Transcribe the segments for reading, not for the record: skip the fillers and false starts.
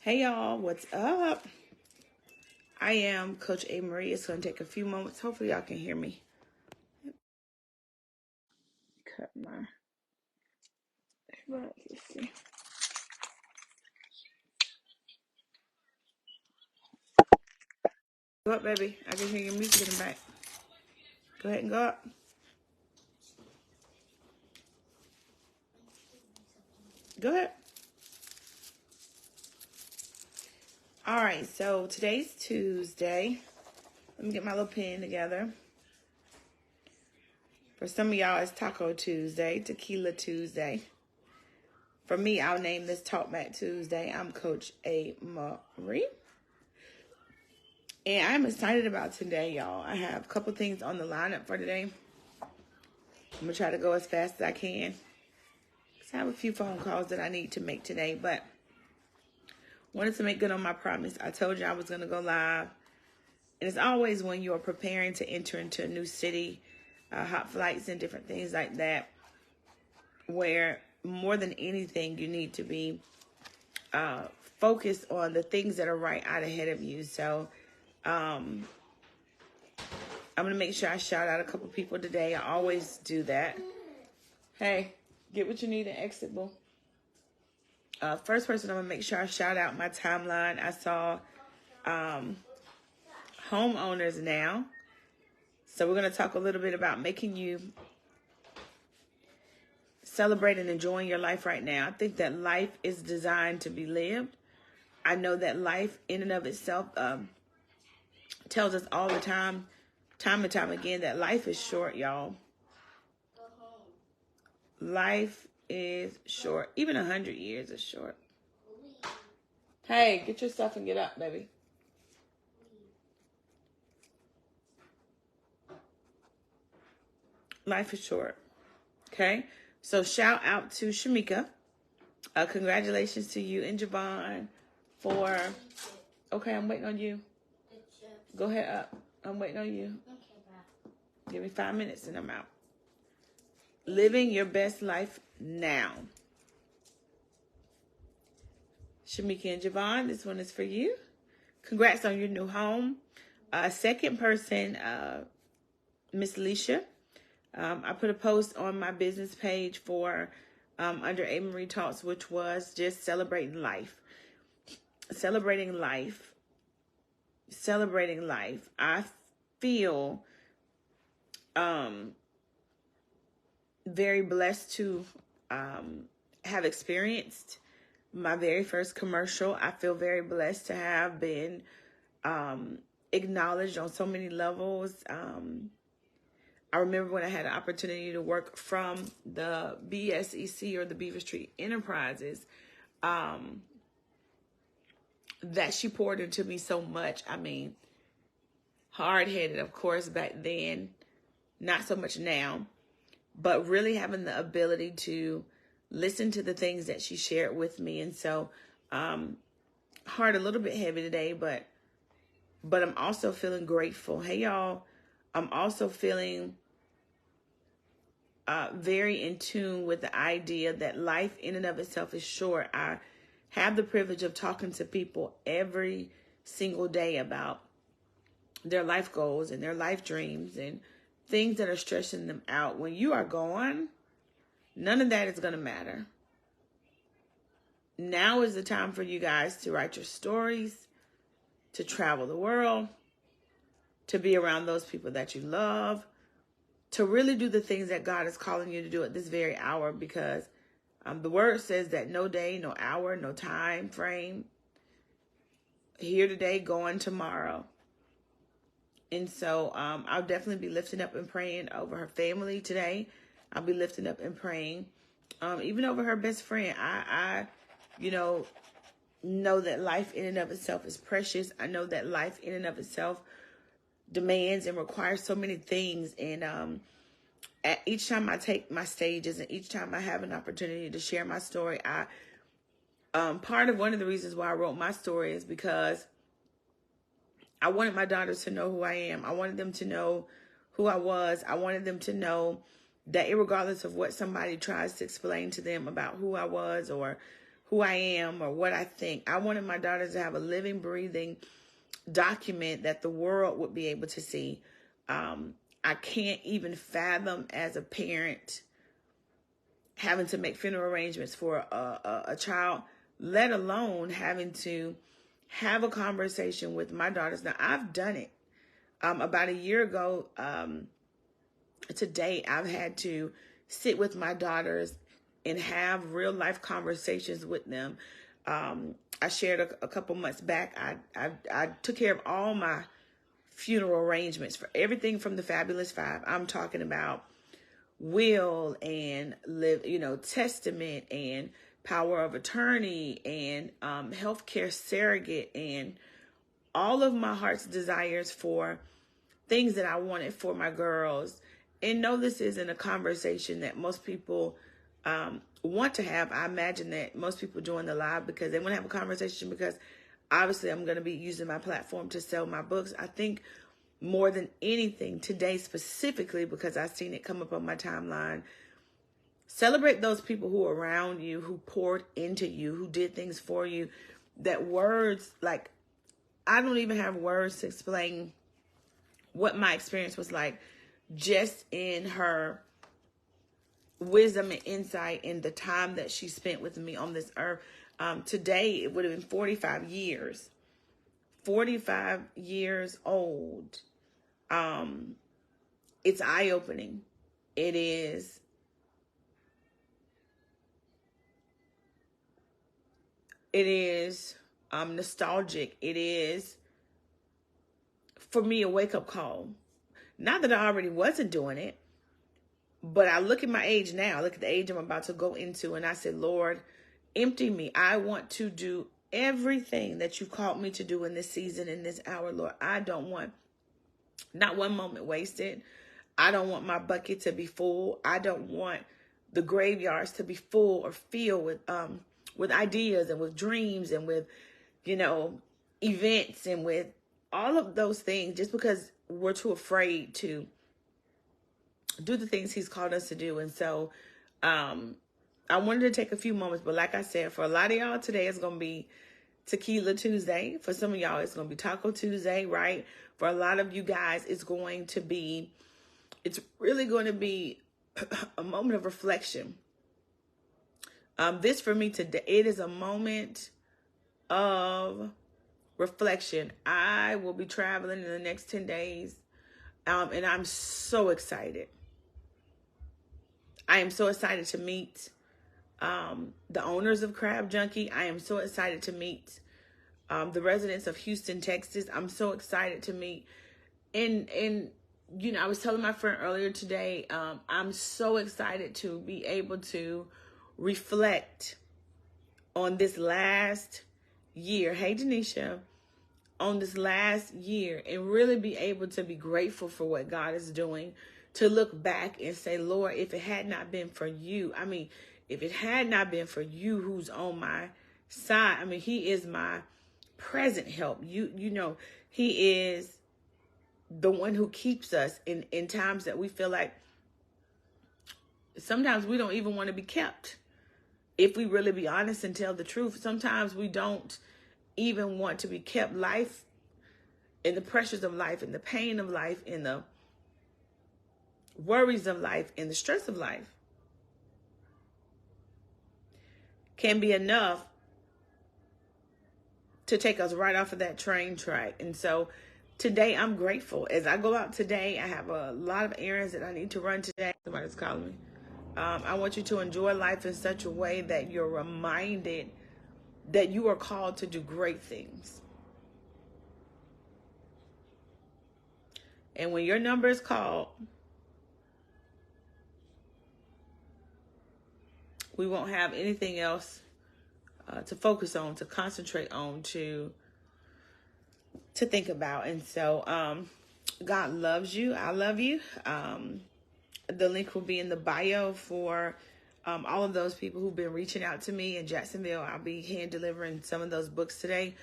Hey y'all, what's up? I am Coach A. Marie. It's going to take a few moments. Hopefully y'all can hear me. Cut my... Let's see. Go up, baby. I can hear your music in the back. Go ahead and go up. Go ahead. All right, so today's Tuesday. Let me get my little pen together. For some of y'all, it's Taco Tuesday, Tequila Tuesday. For me, I'll name this Talk Back Tuesday. I'm Coach A. Marie. And I'm excited about today, y'all. I have a couple things on the lineup for today. I'm going to try to go as fast as I can. I have a few phone calls that I need to make today, but wanted to make good on my promise. I told you I was going to go live. And it's always when you're preparing to enter into a new city, hot flights and different things like that, where more than anything, you need to be focused on the things that are right out ahead of you. So I'm going to make sure I shout out a couple people today. I always do that. Hey, get what you need and exit, boo. First person I'm going to make sure I shout out my timeline. I saw homeowners now. So we're going to talk a little bit about making you celebrate and enjoying your life right now. I think that life is designed to be lived. I know that life in and of itself tells us all the time and time again, that life is short, y'all. Life is short. Even 100 years is short. Hey, get your stuff and get up, baby. Life is short. Okay? So shout out to Shamika. Congratulations to you and Javon for... Okay, I'm waiting on you. Go ahead up. I'm waiting on you. Give me 5 minutes and I'm out. Living your best life now. Shamika and Javon, this one is for you. Congrats on your new home. Second person, Miss Alicia. I put a post on my business page for under A. Marie Talks, which was just celebrating life. Celebrating life. Celebrating life. I feel very blessed to have experienced my very first commercial. I feel very blessed to have been acknowledged on so many levels. I remember when I had an opportunity to work from the BSEC, or the Beaver Street Enterprises, that she poured into me so much. I mean, hard-headed, of course, back then, not so much now, but really having the ability to listen to the things that she shared with me. And so, heart a little bit heavy today, but I'm also feeling grateful. Hey, y'all, I'm also feeling very in tune with the idea that life in and of itself is short. I have the privilege of talking to people every single day about their life goals and their life dreams and things that are stressing them out. When you are gone, none of that is going to matter. Now is the time for you guys to write your stories, to travel the world, to be around those people that you love, to really do the things that God is calling you to do at this very hour, because the word says that no day, no hour, no time frame, here today, gone tomorrow. And so I'll definitely be lifting up and praying over her family today. I'll be lifting up and praying even over her best friend. I know that life in and of itself is precious. I know that life in and of itself demands and requires so many things. And at each time I take my stages and each time I have an opportunity to share my story, part of one of the reasons why I wrote my story is because I wanted my daughters to know who I am. I wanted them to know who I was. I wanted them to know that regardless of what somebody tries to explain to them about who I was or who I am or what I think. I wanted my daughters to have a living, breathing document that the world would be able to see. I can't even fathom as a parent having to make funeral arrangements for a child, let alone having to have a conversation with my daughters. Now, I've done it. About a year ago, today, I've had to sit with my daughters and have real life conversations with them. I shared a couple months back, I took care of all my funeral arrangements for everything from the Fabulous Five. I'm talking about will and testament and power of attorney and healthcare surrogate and all of my heart's desires for things that I wanted for my girls. And no, this isn't a conversation that most people want to have. I imagine that most people join the live because they want to have a conversation, because obviously I'm going to be using my platform to sell my books. I think more than anything today, specifically because I've seen it come up on my timeline, celebrate those people who are around you, who poured into you, who did things for you. That words, like, I don't even have words to explain what my experience was like, just in her wisdom and insight in the time that she spent with me on this earth. Today, it would have been 45 years. 45 years old. It's eye-opening. It is nostalgic. It is, for me, a wake-up call. Not that I already wasn't doing it, but I look at my age now. I look at the age I'm about to go into, and I said, Lord, empty me. I want to do everything that you've called me to do in this season, in this hour, Lord. I don't want not one moment wasted. I don't want my bucket to be full. I don't want the graveyards to be full or filled with ideas and with dreams and with, events and with all of those things, just because we're too afraid to do the things he's called us to do. And so I wanted to take a few moments, but like I said, for a lot of y'all, today is going to be Tequila Tuesday. For some of y'all, it's going to be Taco Tuesday, right? For a lot of you guys, it's really going to be a moment of reflection. This for me today, it is a moment of reflection. I will be traveling in the next 10 days. And I'm so excited. I am so excited to meet the owners of Crab Junkie. I am so excited to meet the residents of Houston, Texas. I'm so excited to meet. And I was telling my friend earlier today, I'm so excited to be able to reflect on this last year. Hey, Denisha. On this last year, and really be able to be grateful for what God is doing, to look back and say, Lord, if it had not been for you, if it had not been for you who's on my side, he is my present help. He is the one who keeps us in times that we feel like sometimes we don't even want to be kept. If we really be honest and tell the truth, sometimes we don't even want to be kept. Life and the pressures of life and the pain of life and the worries of life and the stress of life can be enough to take us right off of that train track. And so today I'm grateful. As I go out today, I have a lot of errands that I need to run today. Somebody's calling me. I want you to enjoy life in such a way that you're reminded that you are called to do great things. And when your number is called, we won't have anything else to focus on, to concentrate on, to think about. And so God loves you. I love you. The link will be in the bio for all of those people who've been reaching out to me in Jacksonville. I'll be hand delivering some of those books today.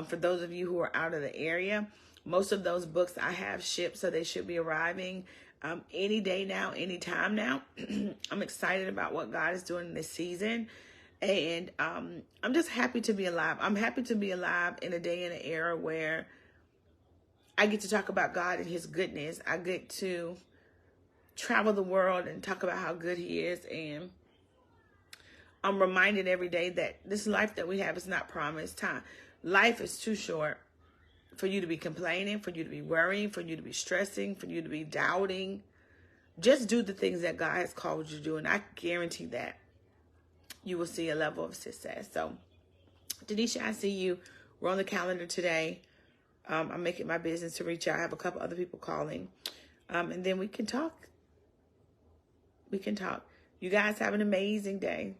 For those of you who are out of the area, most of those books I have shipped, so they should be arriving any day now, any time now. I'm excited about what God is doing in this season. And I'm just happy to be alive. I'm happy to be alive in a day and an era where I get to talk about God and his goodness. I get to travel the world and talk about how good he is. And I'm reminded every day that this life that we have is not promised time. Life is too short for you to be complaining, for you to be worrying, for you to be stressing, for you to be doubting. Just do the things that God has called you to do. And I guarantee that you will see a level of success. So, Denisha, I see you. We're on the calendar today. I'm making my business to reach out. I have a couple other people calling. And then we can talk. We can talk. You guys have an amazing day.